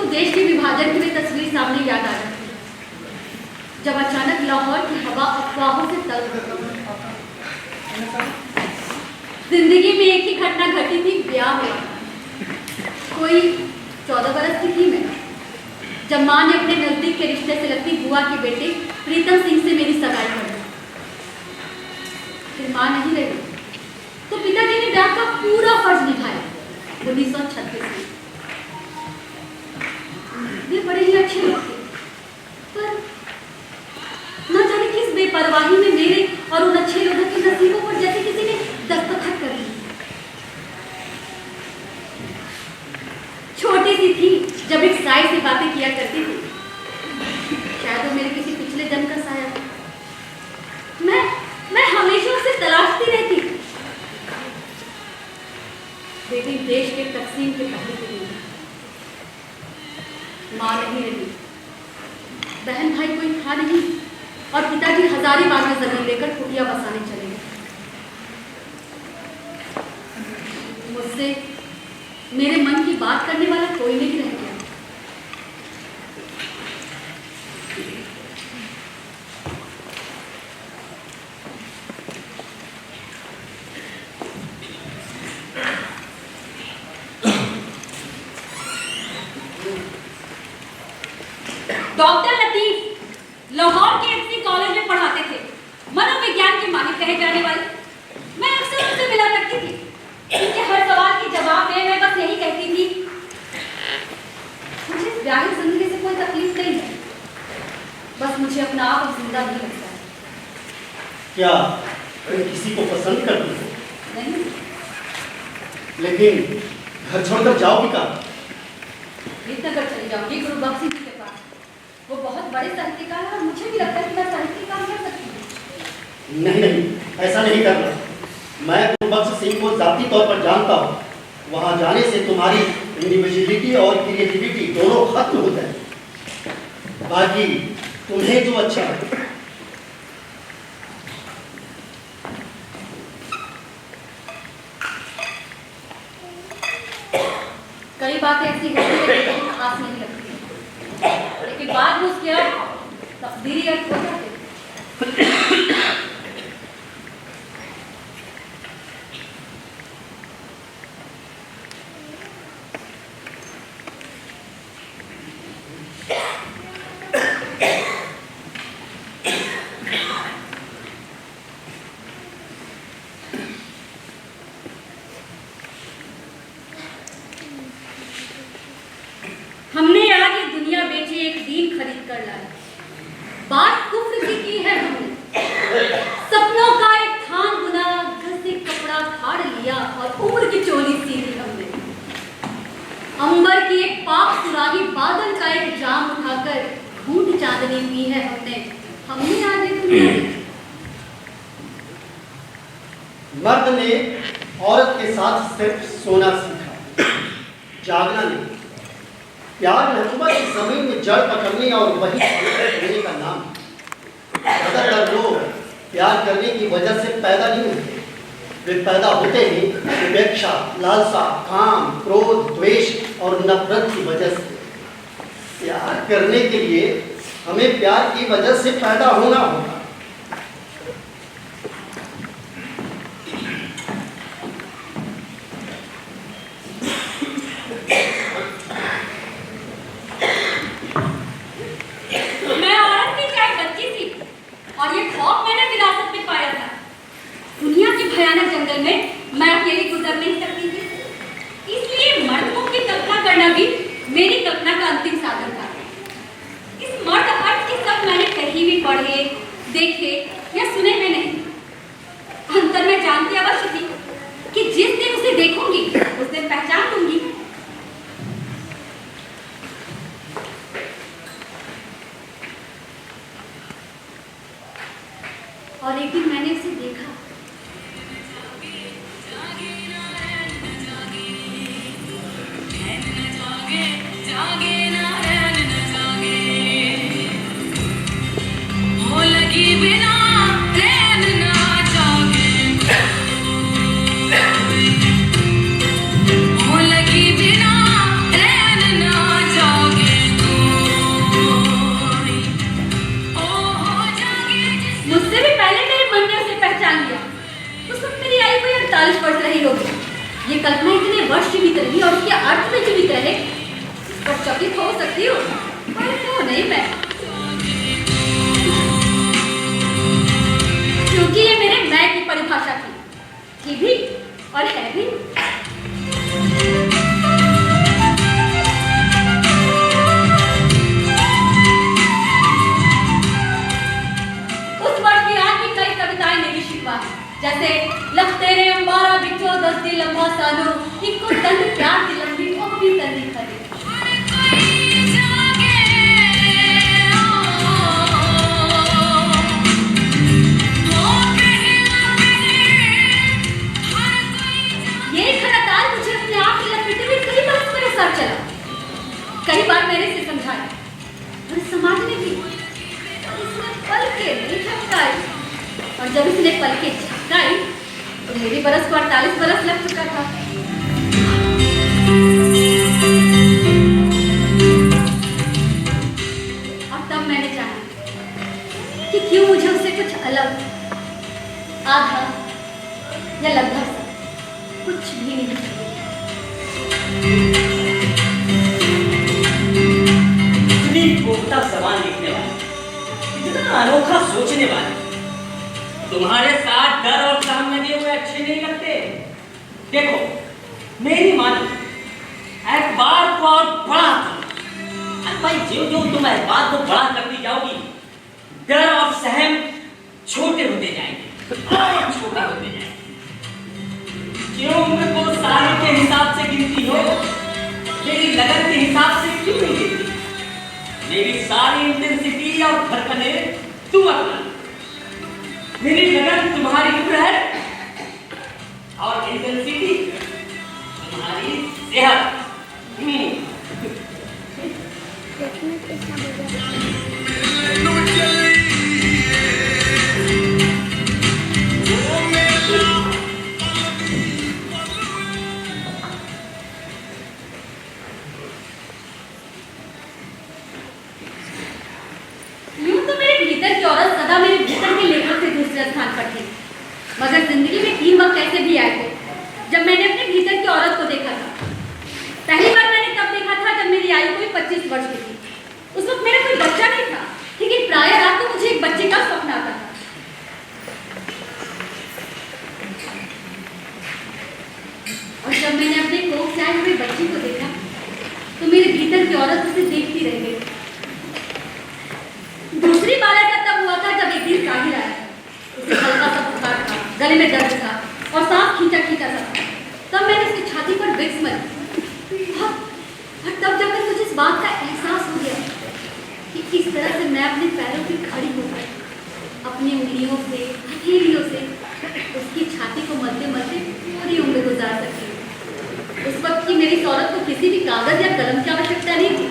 देश के विभाजन की तस्वीर सामने याद आ जाती है, जब अचानक लाहौर की हवा अफवाहों से तलब हो गई। जिंदगी में एक ही घटना घटी थी, ब्याह हुआ। कोई 14 बरस की थी मैं, जब माँ ने अपने नजदीक के रिश्ते से लगती बुआ के बेटे प्रीतम सिंह से मेरी सगाई कर दी। फिर माँ नहीं रही तो पिताजी ने ब्याह का पूरा फर्ज निभाया। 1936 में ये बड़े ही अच्छे लोग थे, पर न जाने किस बेपरवाही में मेरे और उन अच्छे लोगों के नसीबों पर जैसे किसी ने दस्तखत कर दी। छोटी सी थी जब एक साई से बातें किया करती थी, शायद वो मेरे किसी पिछले जन्म का साया था। मैं हमेशा उसे तलाशती रहती। बेटी देश के तकसीम के पहले के दिन, माँ नहीं रही, बहन भाई कोई था नहीं, और पिताजी हजारीबाग में जमीन लेकर कुटिया बसाने चले गए। मुझसे मेरे मन की बात करने वाला कोई नहीं रह गया। डॉक्टर लतीफ लाहौर के एमसी कॉलेज में पढ़ाते थे, मनोविज्ञान के माहिर कहे जाने वाले। मैं अक्सर उनसे मिला करती थी। उनके हर सवाल के जवाब में मैं बस यही कहती थी बुरा भी लगता है। क्या तुम किसी को पसंद करती हो? नहीं, लेकिन घर छोड़कर जाओगी कहाँ? रीतनगर चली जाऊंगी गुरु बख्शी जी के पास। वो बहुत बड़े साहित्यकार हैं और मुझे भी लगता है कि मैं साहित्य काम कर सकती हूँ। नहीं नहीं, ऐसा नहीं करना। मैं गुरुबख्श सिंह को जाती तौर पर जानता हूँ। वहाँ जाने से तुम्हारी इंडिविजुअलिटी और क्रिएटिविटी दोनों खत्म हो जाए। बाकी तुम्हें जो अच्छा है। कई बातें ऐसी होती है जो कभी खास नहीं लगती, लेकिन बाद में उसके तकदीरी अर्थ हो जाते हैं। हमने आज ये दुनिया बेची, एक दीन खरीद कर लाए। बात कुफ्र की है हमने, सपनों का एक थान बुना, घर से कपड़ा फाड़ लिया और उम्र की चोली सी ली हमने। अंबर की एक पाक सुराही, बादल का एक जाम उठाकर घूंट चांदनी पी है हमने। हमने आज ये दुनिया बेची। मर्द ने औरत के साथ सिर्फ सोना सीखा, जागना नहीं। प्यार महबूबा की जमीन में जड़ पकड़ने और वही देने का नाम। ज्यादातर लोग प्यार करने की वजह से पैदा नहीं होते, वे पैदा होते हैं उपेक्षा, लालसा, काम, क्रोध, द्वेष और नफरत की वजह से। प्यार करने के लिए हमें प्यार की वजह से पैदा होना होगा। मैं औरत थी चाहे बच्ची थी, और ये खौफ मैंने विरासत में पाया था। दुनिया के भयानक जंगल में मैं अकेली गुजर नहीं सकती थी, इसलिए मर्द मुख की कल्पना करना भी मेरी कल्पना का अंतिम साधन था। इस मर्द अर्थ के सब मैंने कहीं भी पढ़े, देखे या सुने में नहीं। अंतर में जानती अवश्य थी कि जिस दिन उसे देखूंगी उस दिन पहचान लूंगी। और एक दिन मैंने उसे देखा। मुझसे भी पहले मेरे मन ने उसे पहचान लिया। उस वक्त मेरी आयु कोई 48 वर्ष रही होगी। ये कल्पना इतने वर्ष जीवित रही और उसके अर्थ में जीवित रहे, पर चकित हो सकती हूँ, पर क्यों नहीं मैं, क्योंकि ये मेरे मैं की परिभाषा थी भी और है भी। जैसे लख तेरे अंबारा बिचो 10 दी लंबा सालो, इको दंड प्यार दी लंबी ओ भी तंदी खरे। ये खरा ताल मुझे अपने आप में लपेटे हुए कई बार मेरे साथ चला। कई बार मैंने इसे समझाया और समझने भी, और इसने पल के नहीं झपकाई। और जब इसने पल के झपकाई तो मेरी बरस को 48 बरस लग चुका था। और तब मैंने जाना कि क्यों मुझे उससे कुछ अलग, आधा या लगभग सा कुछ भी नहीं चाहिए। इतनी पोख्ता जबान लिखने वाली, इतना अनोखा सोचने वाली, तुम्हारे साथ डर और काम लगे हुए अच्छे नहीं लगते। देखो मेरी मानो, एतबार को और बड़ा करो। भाई जो जो तुम एतबार को बड़ा करती जाओगी, डर और सहम छोटे होते जाएंगे और छोटे होते जाएंगे। क्यों उम्र को सालों के हिसाब से गिनती हो, मेरी लगन के हिसाब से क्यों नहीं गिनती? मेरी सारी इंटेंसिटी और धड़कने तू अपना, मेरी लगन तुम्हारी उम्र है और इंटेंसिटी तुम्हारी सेहत। स्थान पर थी, मगर जिंदगी में 3 वक्त ऐसे भी आए थे जब मैंने अपने भीतर की औरत को देखा था। पहली बार मैंने तब देखा था जब मेरी आयु कोई 25 वर्ष की थी। उस वक्त मेरा कोई बच्चा नहीं था, लेकिन प्राय रात को मुझे एक बच्चे का स्वप्न आता था। और जब मैंने अपने कोख से आए हुए बच्चे को देखा तो मेरे भीतर की औरत उसे देखती रह गई। दूसरी बार ऐसा तब हुआ था जब एक दिन ताहिर आया। उसे हल्का सा बुखार था, गले में दर्द था और सांस खींचा खींचा सा था। तब मैंने उसकी छाती पर विक्स मारी और तब जाकर मुझे इस बात का एहसास हो गया कि किस तरह से मैं अपने पैरों की खड़ी होकर अपनी उंगलियों से, हथेलियों से उसकी छाती को मलते मलते पूरी उम्र गुजार सकती हूँ। उस वक्त की मेरी औरत को किसी भी कागज या कलम की आवश्यकता नहीं थी।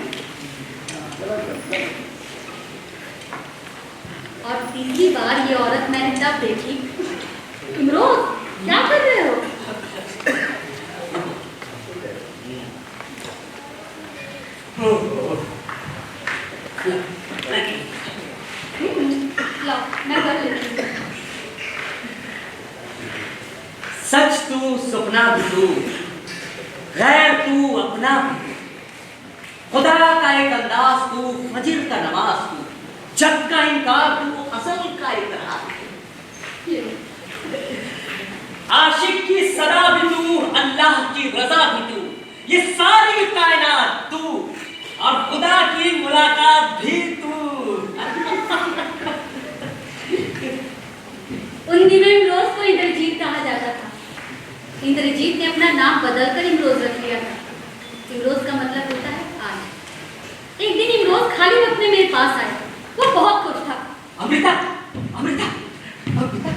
और तीसरी बार ये औरत मैंने तब देखी। इमरोज, क्या कर रहे हो? लाओ, मैं कर लेती हूँ। सच तू, सपना भी तू, गैर तू, अपना भी तू, खुदा का एक अंदाज तू, फजर का नमाज तू, जग का इनकार तू, असल का इकरार, आशिक की सदा भी तू, अल्लाह की रजा भी तू, ये सारी कायनात तू और खुदा की मुलाकात भी तू। उन दिनों इमरोज को इंद्रजीत कहा जाता था। इंद्रजीत ने अपना नाम बदलकर इमरोज रख लिया था। इमरोज का मतलब होता है आज। एक दिन इमरोज खाली वक्त में मेरे पास आया। वो बहुत खुश था। अमृता, अमृता, अमृता,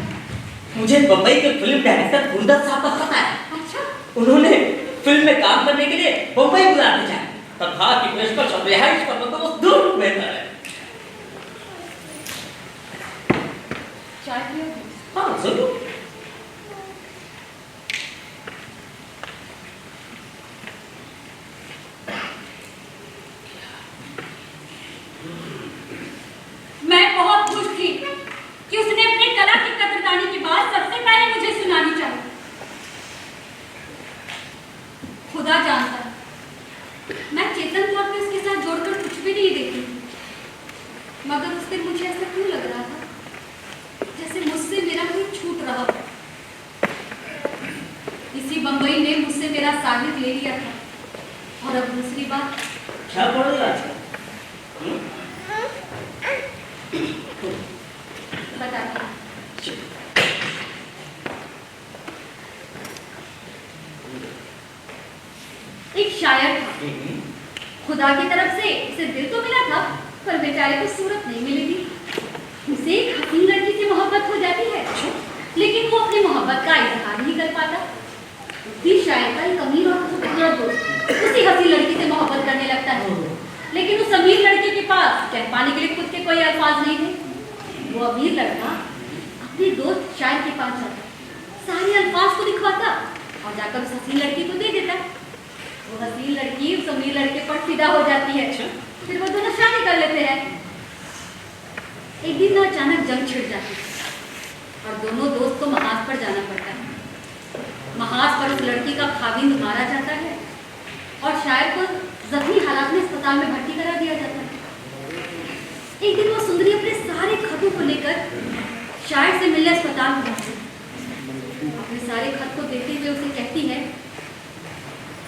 मुझे बम्बई के फिल्म डायरेक्टर गुरदत्त साहब का पता है। अच्छा? उन्होंने फिल्म में काम करने के लिए बम्बई बुला भेजा है। तब कहा कि पेशकश और रिहाइश का मतलब वो दूर बेहतर है। चाय पियोगे? हाँ जरूर। मैं बहुत खुश थी कि उसने अपने कला की कदरदानी की बात सबसे पहले मुझे सुनानी चाहिए। खुदा जानता है, मैं चेतन तौर पे उसके साथ जोड़कर कुछ भी नहीं देखी, मगर उस दिन मुझे ऐसा क्यों लग रहा था जैसे मुझसे मेरा कोई छूट रहा हो। इसी बंबई ने मुझसे मेरा साहित्य ले लिया था और अब दूसरी बात। क्या पढ़ रही है आजकल? बताती हूँ। एक शायर था। खुदा की तरफ से उसे दिल तो मिला था, पर बेचारे को सूरत नहीं मिली थी। उसे एक हसीन लड़की से मोहब्बत हो जाती है, लेकिन वो अपनी मोहब्बत का इजहार नहीं कर पाता। उसी शायर का एक अमीर और खूबसूरत दोस्त उसी हसीन लड़की से मोहब्बत करने लगता है, लेकिन उस अमीर लड़के के पास कह पाने के लिए खुद के कोई अल्फाज नहीं थे। वो अमीर लड़का अपने दोस्त शायर के पास जाता, सारे अल्फाज को दिखवाता और जाकर उस हसीन लड़की को दे देता। वो हसीन लड़की उस अमीर लड़के पर फिदा हो जाती है। फिर वो दोनों शादी कर लेते हैं। एक दिन ना अचानक जंग छिड़ जाती है और दोनों दोस्त को महाज पर जाना पड़ता है। महाज पर उस लड़की का खाविंद मारा जाता है और शायर को जख्मी हालात में अस्पताल में भर्ती करा दिया जाता है। एक दिन वो सुंदरी अपने सारे खतों को लेकर शायर से मिलने अस्पताल में पहुंची। अपने सारे खत को देखते हुए उसे कहती है,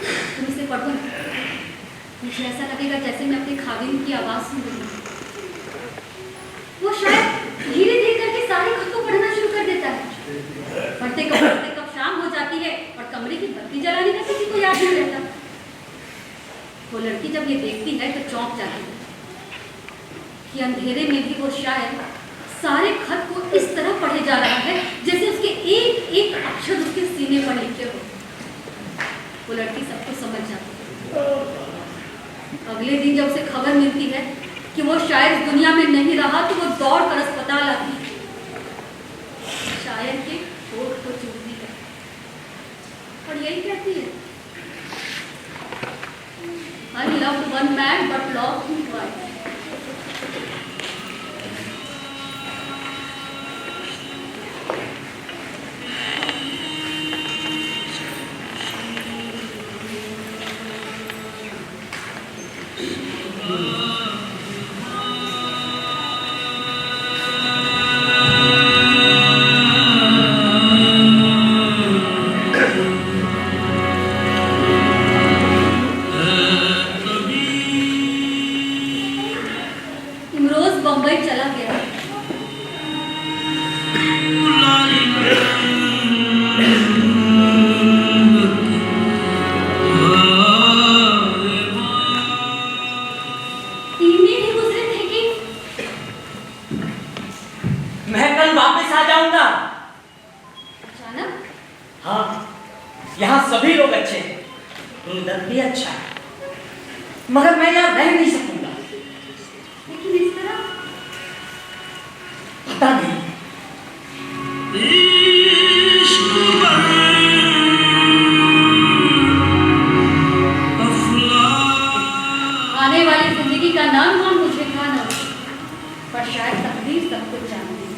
तुम इसे पढ़ो, मुझे ऐसा लगेगा जैसे मैं अपने खाविंद की आवाज सुन रही हूँ। वो शायद पढ़ते कब शाम हो जाती है और कमरे की बत्ती जलाने का किसी को याद नहीं रहता। वो लड़की जब ये देखती है तो चौंक जाती है कि अंधेरे में भी वो शायर सारे खत को इस तरह पढ़े जा रहा है जैसे उसके एक एक अक्षर उसके सीने पर लिखे हो। वो लड़की सबको समझ जाती है। अगले दिन जब उसे खबर मिलती है कि वो शायर इस दुनिया में नहीं रहा तो वो दौड़ कर अस्पताल आती है। शायर के होठ को चूमती है और यही कहती है, I loved one man but lost him twice. Imroz Bombay चला गया। तीन दिन ही गुजरे थे कि मैं कल वापस आ जाऊंगा। अचानक हाँ, यहाँ सभी लोग अच्छे हैं, इंदर भी अच्छा है, मगर मैं यहाँ रह नहीं सकूंगा। लेकिन इस तरह पता नहीं। आने वाली जिंदगी का नाम हम मुझे था न, पर शायद तकदीर सब कुछ जानती है।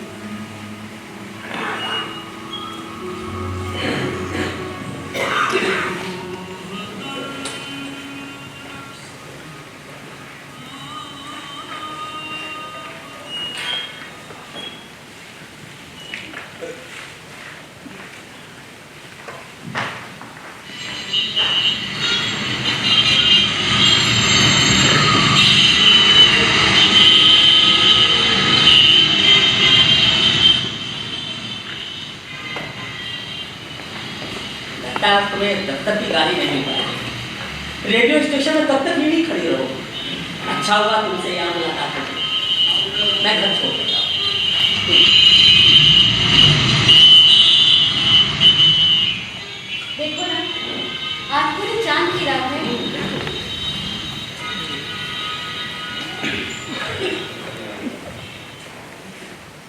लगता है तुम्हें दफ्तर की गाड़ी नहीं मिली। रेडियो स्टेशन में तब तक ही नहीं खड़ी रहो। अच्छा हुआ तुमसे यहाँ मुलाकात हो गई। मैं घर छोड़ देता हूँ। देखो ना, आज पूरी चांद की रात है।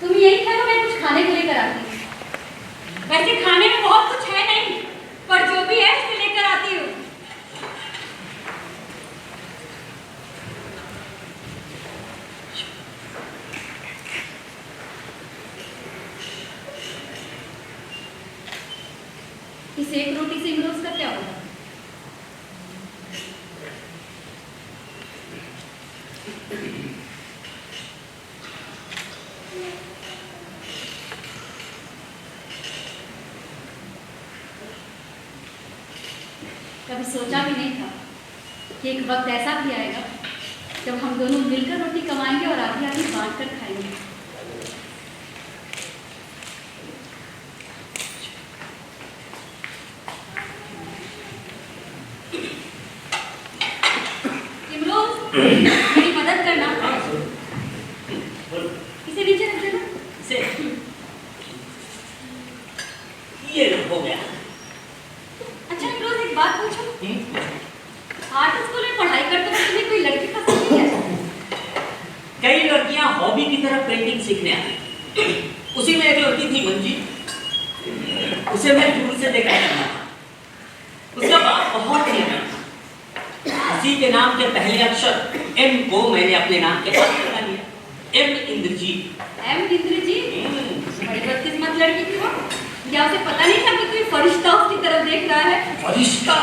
तुम यही ठहरो, मैं कुछ खाने को लेकर आती हूँ। वैसे खाने में बहुत कुछ है नहीं, पर जो भी है उसे लेकर आती हूँ। इस एक रोटी से इमरोज का क्या होगा? कभी सोचा भी नहीं था कि एक वक्त ऐसा भी आएगा जब हम दोनों मिलकर रोटी कमाएंगे और आधी आधी बांट कर खाएंगे। इमरोज, मेरी मदद करना। इसे नीचे रख देना। से ये हो गया। अच्छा इमरोज, एक बात पूछूं? आर्ट स्कूल में पढ़ाई करते वक्त तुम्हें कोई लड़की पसंद नहीं है? कई लड़कियां हॉबी की तरह पेंटिंग सीखने आई। उसी में एक लड़की थी मंजी। उसे मैं दूर से देखा करता था। उसका बाप बहुत ही अच्छा था। उसी के नाम के पहले अक्षर एम को मैंने अपने नाम के साथ लगा लिया। एम इंद्रजीत। एम इंद्रजीत? बड़ी बदकिस्मत लड़की थी वो। क्या उसे पता नहीं था कि कोई फरिश्ता उसकी तरफ देख रहा है? फरिश्ता?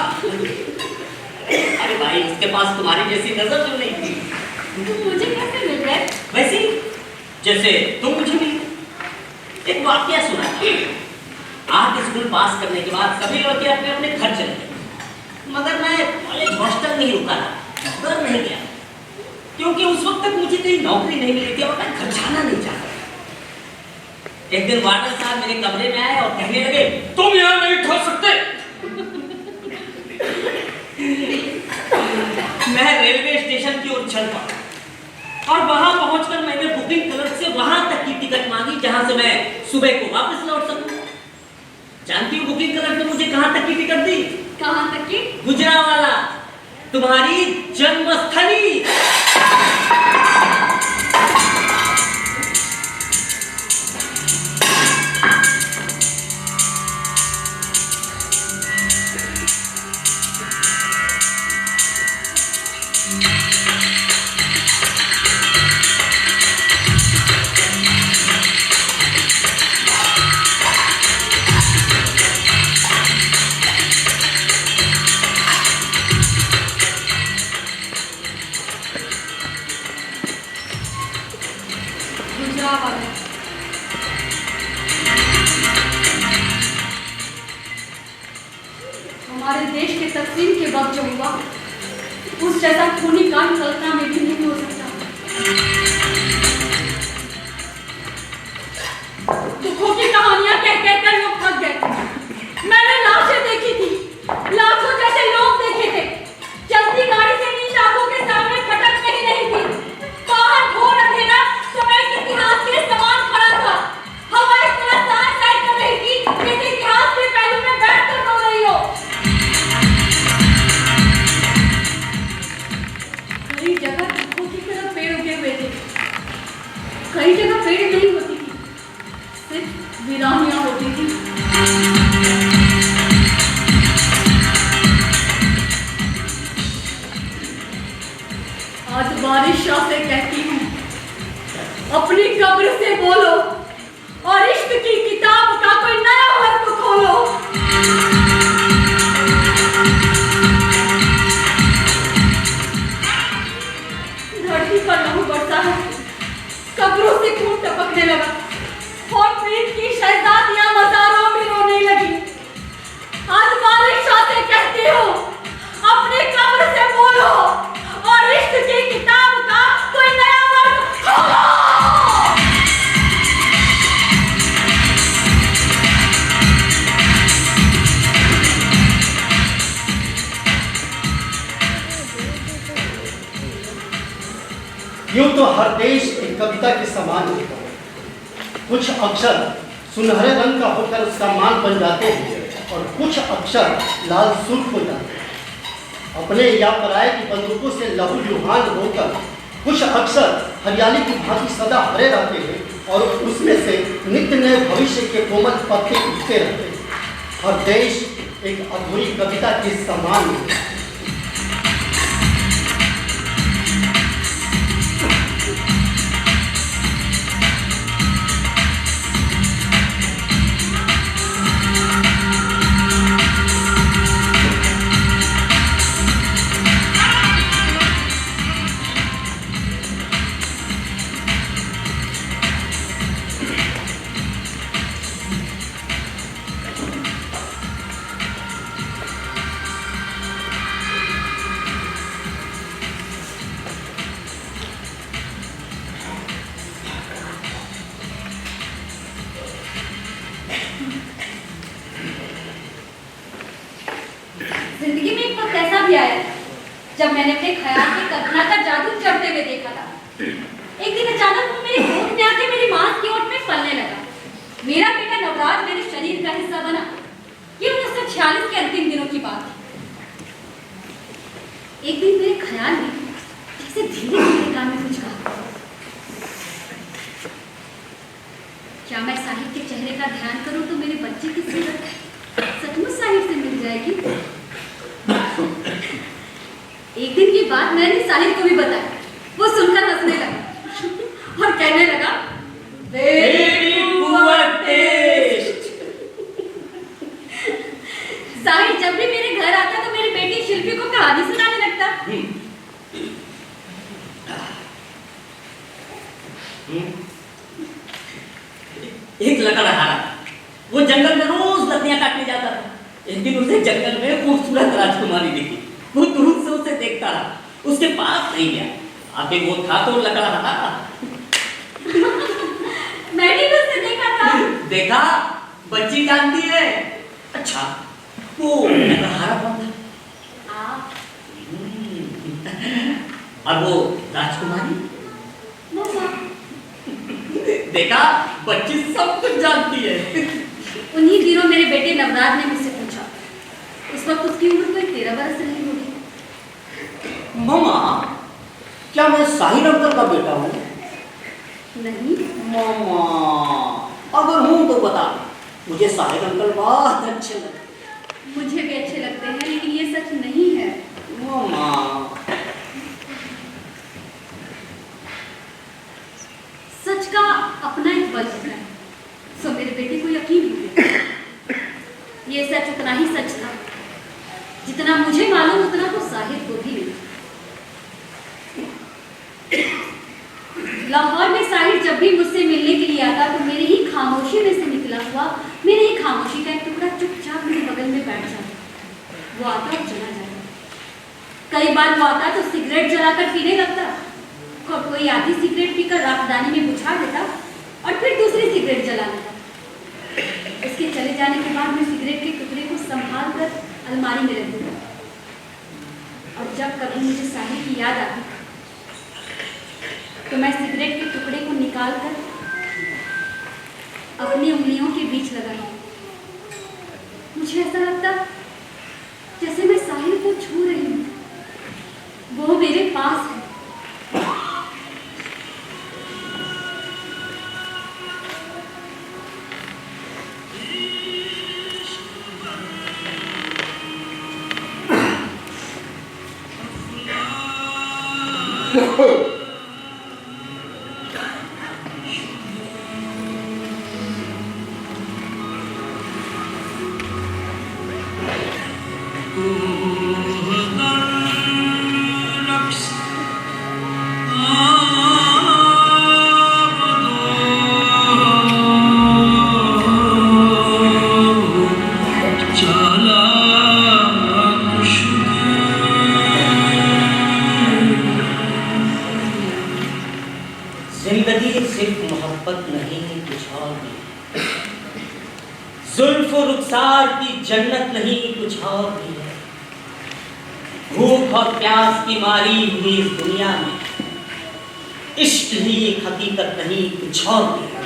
अरे भाई, उसके पास तुम्हारी जैसी नजर क्यों नहीं थी? तुम मुझे कैसे मिल गए? वैसे ही जैसे तुम मुझे मिली। एक वाकया सुना था। आर्ट स्कूल पास करने के बाद सभी लड़के अपने अपने घर चले गए, मगर मैं कॉलेज हॉस्टल नहीं रुका था, घर नहीं गया, क्योंकि उस वक्त तक मुझे कहीं नौकरी नहीं मिली थी और मैं घर जाना नहीं चाहता। एक दिन वार्डन साहब मेरे कमरे में आए और कहने लगे, तुम यहाँ नहीं ठहर सकते। मैं रेलवे स्टेशन की ओर चल पड़ा और वहां पहुंचकर मैंने बुकिंग क्लर्क से वहां तक की टिकट मांगी जहां से मैं सुबह को वापस लौट सकूं। जानती हूँ बुकिंग क्लर्क ने मुझे कहां तक की टिकट दी? कहां तक की? गुजरावाला, तुम्हारी जन्मस्थली। गुजरावाला। हमारे देश के तकसीम के वक्त जो हुआ उस जैसा खूनी कांड कल्पना में भी नहीं हो सकता। दुखों की कहानियां कह कहकर लोग थक गए। मैंने लाशें देखी थी, लाशों जैसे लोग देखे थे। चलती गाड़ी से नीच आंखों के सामने खटक नहीं थी। बाहर घोर अंधेरा समय के इतिहास के समान खड़ा था। हवा इस तरह साए कर रही थी जैसे इतिहास के पहलू में बैठकर रो रही हो। कई जगह दुखों की तरफ पेड़ उगे हुए थे, कई जगह पेड़ नहीं होती थी, सिर्फ वीरानियां होती थी। आज बारिश शाह से कहती हूँ, अपनी कब्र से बोलो और इश्क की किताब का कोई नया वर्ग खोलो। धरती पर लहू बरसा है, कब्रों से खून टपकने लगा और प्रीत की शहजादियां मज़ारों में रोने लगी। आज बारिश शाह से कहती हूँ, अपनी कब्र से बोलो और इश्क की किताब का कोई नया वर्ग खोलो। यूं तो हर देश एक कविता के समान होता है। कुछ अक्षर सुनहरे रंग का होकर उसका मान बन जाते हैं और कुछ अक्षर लाल सुर्ख हो जाते हैं। अपने या पराये की बंदूकों से लहू लुहान होकर कुछ अक्षर हरियाली की भांति सदा हरे रहते हैं और उसमें से नित्य नए भविष्य के कोमल पत्ते उगते रहते हैं। हर देश एक अधूरी कविता के समान है। जिंदगी में एक वक्त ऐसा भी आया जब मैंने अपने ख्याल की कल्पना का जादू चढ़ते हुए देखा था। एक दिन अचानक वो मेरी गोद में आके मेरी मांस की ओट में पलने लगा। मेरा बेटा नवराज मेरे शरीर का हिस्सा बना। ये 1946 के अंतिम दिनों की बात है। एक दिन मेरे ख्याल में जैसे धीरे धीरे कान में कुछ कहा, क्या मैं साहिब के चेहरे का ध्यान करूं तो मेरे बच्चे की सूरत सचमुच साहिब से मिल जाएगी। एक दिन की बात मैंने साहिब को भी बताया। वो सुनकर हंसने लगा और कहने लगा, साहिब जब भी मेरे घर आता तो मेरी बेटी शिल्पी को कहानी सुनाने लगता। एक लकड़हारा वो जंगल में रोज लकड़ियां काटने जाता था। एक दिन उसे जंगल में खूबसूरत राजकुमारी दिखी। वो दूर से उसे देखता रहा, उसके पास नहीं गया। आखिर वो था तो लकड़हारा। मैंने भी उसे देखा था। साहब। देखा, बच्ची जानती है। अच्छा, वो नरहरा कौन था? आप। और वो राजकुमारी? मम्मा। देखा, बच्ची सब कुछ जानती है। उन्हीं दिनों मेरे बेटे नवराज ने मुझसे पूछा, उस वक्त उसकी उम्र कोई 13 बरस नहीं होगी। मामा, क्या मैं साहिर अंकल का बेटा हूँ? नहीं। मामा, अगर हूँ तो बता, मुझे साहिर अंकल बहुत अच्छे लगते। मुझे भी अच्छे लगते हैं, लेकिन ये सच नहीं है। मामा, सच का अपना एक बल होता है, सो मेरे बेटे को यकीन हो गया। ये सच उतना ही सच था जितना मुझे मालूम, उतना तो साहिर को भी नहीं। लाहौर में साहिर जब भी मुझसे मिलने के लिए आता तो मेरी ही खामोशी में से निकला हुआ, मेरी ही खामोशी का एक टुकड़ा चुपचाप मेरे बगल में बैठ जाता। वो आता और चला जाता। कई बार वो आता तो सिगरेट जलाकर पीने लगता, और कोई आधी सिगरेट पीकर राखदानी में बुझा देता और फिर दूसरी सिगरेट जला लेता। उसके चले जाने के बाद मैं सिगरेट के टुकड़े को संभाल कर अलमारी में रख देता, और जब कभी मुझे साहिर की याद आती तो मैं सिगरेट के टुकड़े को निकाल कर अपनी उंगलियों के बीच लगाता। मुझे ऐसा लगता जैसे मैं साहिर को छू रही हूँ, वो मेरे पास है। जिंदगी सिर्फ मोहब्बत नहीं, कुछ और भी। जुल्फ और रुखसार की जन्नत नहीं, कुछ और भी है। भूख और प्यास की मारी हुई इस दुनिया में इश्क ही एक हकीकत नहीं, कुछ और भी है।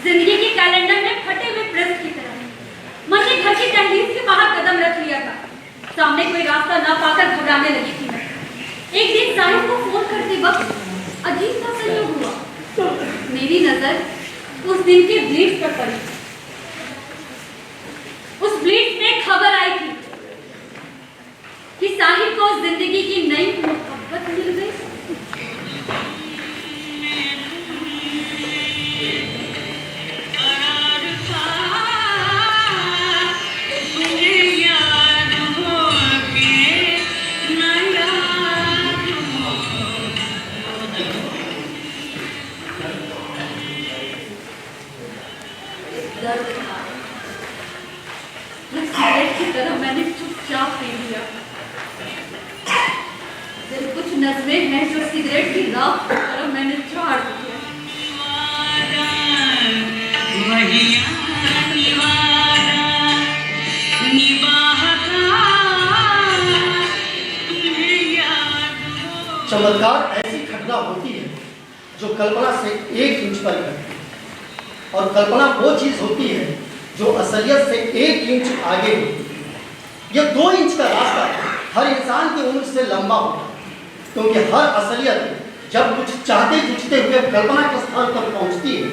जिंदगी के कैलेंडर में फटे हुए प्रेस की तरह मैंने घर की दहलीज के बाहर कदम रख लिया था। सामने कोई रास्ता ना पाकर घबराने लगी थी मैं। एक दिन साहिब को फोन करते वक्त अजीब सा संयोग हुआ। मेरी नजर उस दिन के ब्लीड्स पर पड़ी। उस ब्लीड्स में खबर आई थी कि साहिब को जिंदगी की नई मोहब्बत मिल गई। की तरह मैंने चुपचाप पी लिया। फिर कुछ नज़में हैं जो सिगरेट की राख की तरह मैंने झाड़ दिया। चमत्कार ऐसी घटना होती है जो कल्पना से 1 इंच पर घटती है, और कल्पना वो चीज होती है जो असलियत से 1 इंच आगे होती है। यह 2 इंच का रास्ता हर इंसान की उम्र से लंबा होता है, क्योंकि हर असलियत जब कुछ चाहते जुझते हुए कल्पना के स्थान पर पहुंचती है,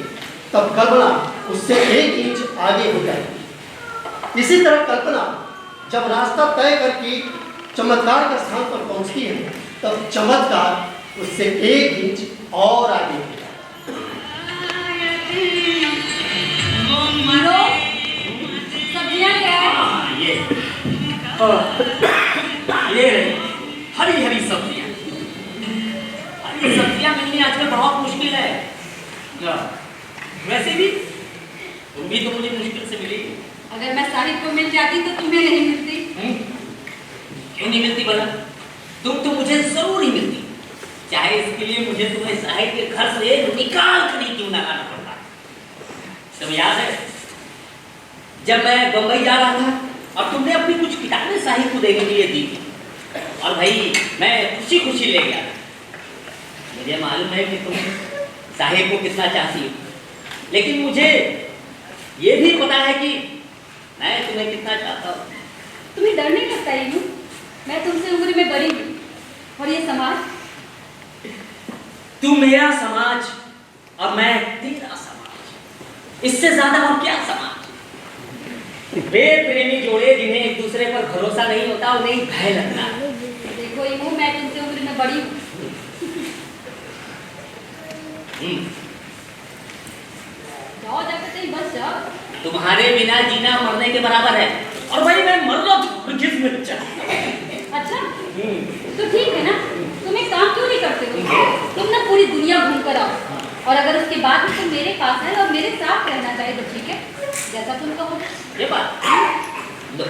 तब कल्पना उससे 1 इंच आगे हो जाती है। इसी तरह कल्पना जब रास्ता तय करके चमत्कार का स्थान पर पहुंचती है, तब चमत्कार उससे 1 इंच और आगे होता है। हीरो, सब्जियां क्या है? हाँ, ये हरी हरी सब्जियां। हरी सब्जियां मिलनी आजकल बहुत मुश्किल है। वैसे भी तुम भी तो मुझे मुश्किल से मिली। अगर मैं साहिब को मिल जाती तो तुम्हें नहीं मिलती। क्यों नहीं मिलती भला? तुम तो मुझे जरूर ही मिलती, चाहे इसके लिए मुझे तुम्हें साहिब के घर से निकाल कर ही क्यों ना लाना पड़ता। तुम्हें याद है जब मैं बंबई जा रहा था और तुमने अपनी कुछ किताबें साहिब को देने के लिए दी थी, और भाई मैं खुशी खुशी ले गया। मुझे मालूम है कि तुम साहिब को कितना चाहती हो, लेकिन मुझे ये भी पता है कि मैं तुम्हें कितना चाहता हूँ। तुम्हें डर नहीं लगता हीरो? मैं तुमसे उम्र में बड़ी हूँ, और ये समाज। तू मेरा समाज और मैं तेरा समाज, इससे ज्यादा और क्या समाज? वे प्रेमी जोड़े जिन्हें एक दूसरे पर भरोसा नहीं होता, उन्हें भय लगता। देखो हीरो, मैं तुमसे उम्र में बड़ी हूँ। जाओ जाकर कहीं बस जाओ। तुम्हारे बिना जीना मरने के बराबर है, और भाई मैं मर रहा हूँ किस्मत चाह। अच्छा, तो ठीक है ना, तुम एक काम क्यों नहीं करते हो? तुम ना पूरी दुनिया घूम कर आओ, और अगर उसके बाद तुम मेरे पास है और मेरे साथ रहना चाहे तो ठीक है, जैसा तुम कहो। ये बात लो।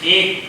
एक